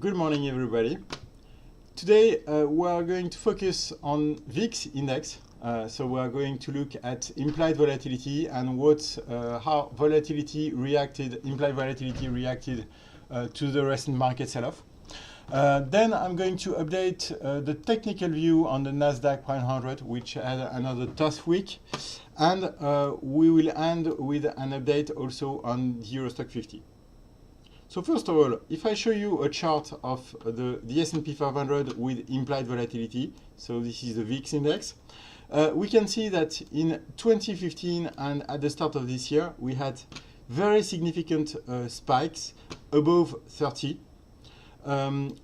Good morning, everybody. Today we are going to focus on VIX index. So we are going to look at implied volatility and how implied volatility reacted to the recent market sell-off. Then I'm going to update the technical view on the Nasdaq 100, which had another tough week. And we will end with an update also on the Euro Stoxx 50. So first of all, if I show you a chart of the S&P 500 with implied volatility, so this is the VIX index, we can see that in 2015 and at the start of this year, we had very significant spikes above 30,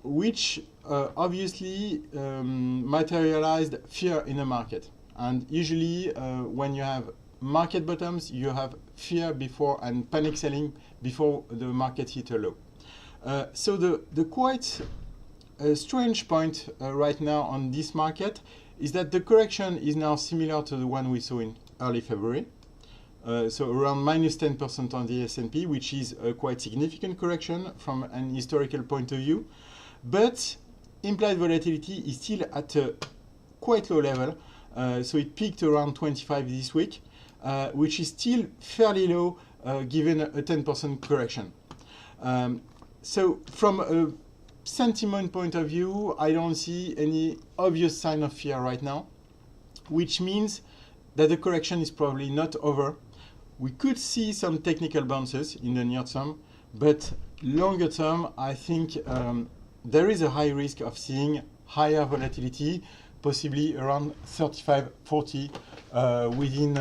which obviously materialized fear in the market. And usually when you have market bottoms, you have fear before and panic selling before the market hit a low. So the quite strange point right now on this market is that the correction is now similar to the one we saw in early February. So around minus 10% on the S&P, which is a quite significant correction from an historical point of view. But implied volatility is still at a quite low level. So it peaked around 25 this week. Which is still fairly low given a 10% correction. So from a sentiment point of view, I don't see any obvious sign of fear right now, which means that the correction is probably not over. We could see some technical bounces in the near term, but longer term, I think there is a high risk of seeing higher volatility, possibly around 35, 40 within,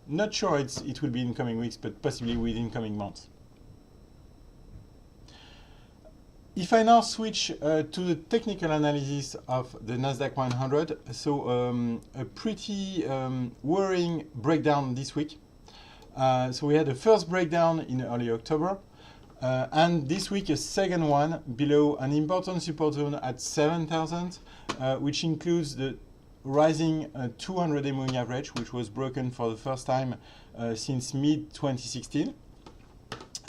not sure it will be in coming weeks, but possibly within coming months. If I now switch to the technical analysis of the Nasdaq 100, so a pretty worrying breakdown this week. So we had a first breakdown in early October, and this week a second one below an important support zone at 7,000, which includes the rising 200-day moving average, which was broken for the first time since mid-2016.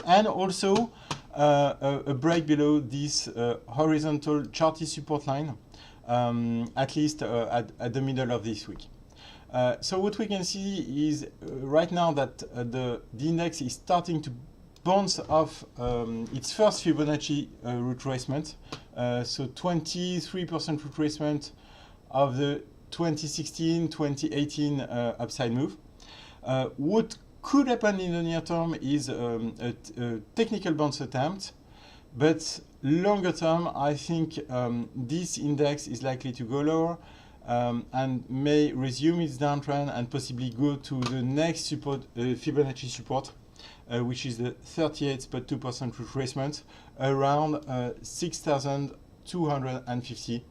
And also a break below this horizontal charty support line, at least at the middle of this week. So what we can see is right now that the index is starting to bounce off its first Fibonacci retracement. So 23% retracement of the 2016-2018 upside move. What could happen in the near term is a technical bounce attempt, but longer term, I think this index is likely to go lower and may resume its downtrend and possibly go to the next support, Fibonacci support, which is the 38.2% retracement around 6,250.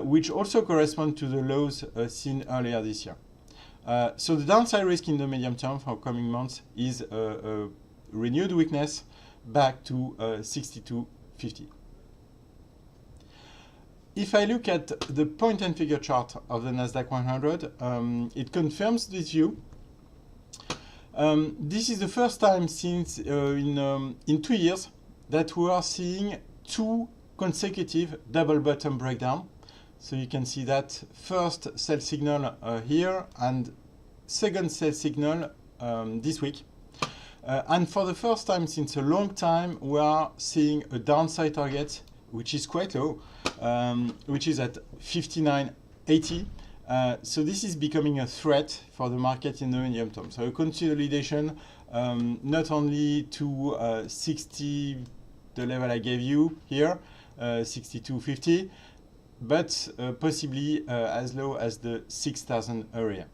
Which also correspond to the lows seen earlier this year. So the downside risk in the medium term for coming months is a renewed weakness back to 62.50. If I look at the point and figure chart of the Nasdaq 100, it confirms this view. This is the first time since in 2 years that we are seeing two consecutive double bottom breakdown. So you can see that first sell signal here and second sell signal this week. And for the first time since a long time, we are seeing a downside target, which is quite low, which is at 59.80. So this is becoming a threat for the market in the medium term. So a consolidation not only to 60, the level I gave you here, 62.50, but possibly as low as the 6,000 area.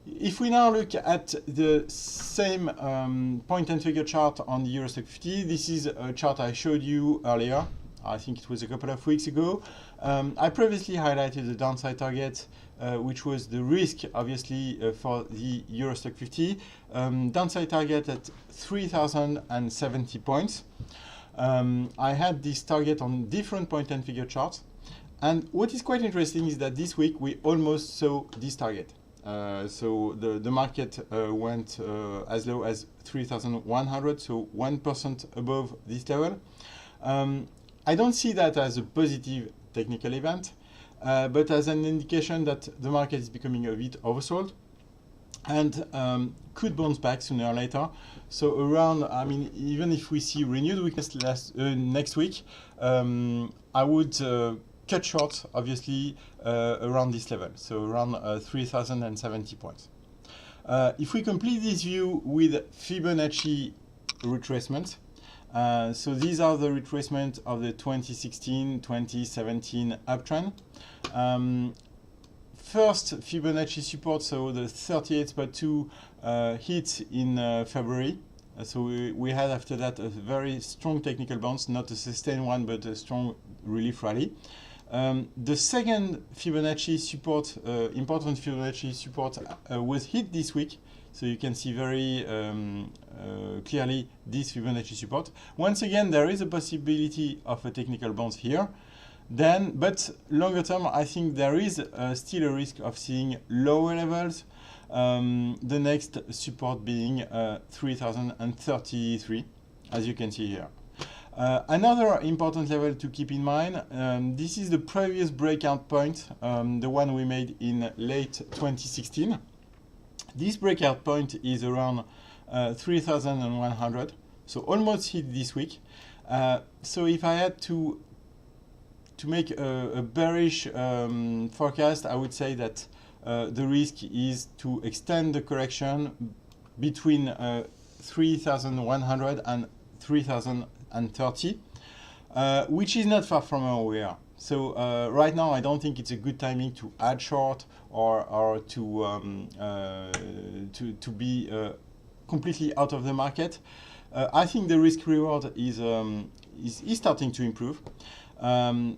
If we now look at the same point and figure chart on the Euro Stoxx 50, this is a chart I showed you earlier. I think it was a couple of weeks ago. I previously highlighted the downside target, which was the risk, obviously, for the Euro Stoxx 50. Downside target at 3,070 points. I had this target on different point and figure charts. And what is quite interesting is that this week we almost saw this target. So the market went as low as 3,100, so 1% above this level. I don't see that as a positive technical event, but as an indication that the market is becoming a bit oversold and could bounce back sooner or later. So around, I mean, even if we see renewed weakness next week, I would cut short, obviously, around this level, so around 3,070 points. If we complete this view with Fibonacci retracement, so these are the retracement of the 2016-2017 uptrend. First Fibonacci support, so the 38.2 hit in February. So we had after that a very strong technical bounce, not a sustained one, but a strong relief rally. The second Fibonacci support, important Fibonacci support, was hit this week. So you can see very clearly this Fibonacci support. Once again, there is a possibility of a technical bounce here. But longer term, I think there is still a risk of seeing lower levels. The next support being 3,033, as you can see here. Another important level to keep in mind, this is the previous breakout point, the one we made in late 2016. This breakout point is around 3,100, so almost hit this week. So if I had to make a bearish forecast, I would say that the risk is to extend the correction between 3,100 and 3,030, which is not far from where we are. So right now, I don't think it's a good timing to add short or to be completely out of the market. I think the risk reward is starting to improve. I'm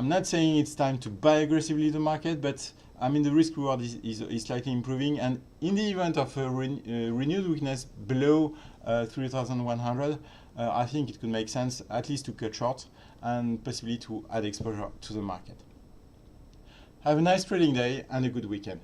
not saying it's time to buy aggressively the market, but I mean the risk reward is slightly improving, and in the event of a renewed weakness below 3,100, I think it could make sense at least to cut short and possibly to add exposure to the market. Have a nice trading day and a good weekend.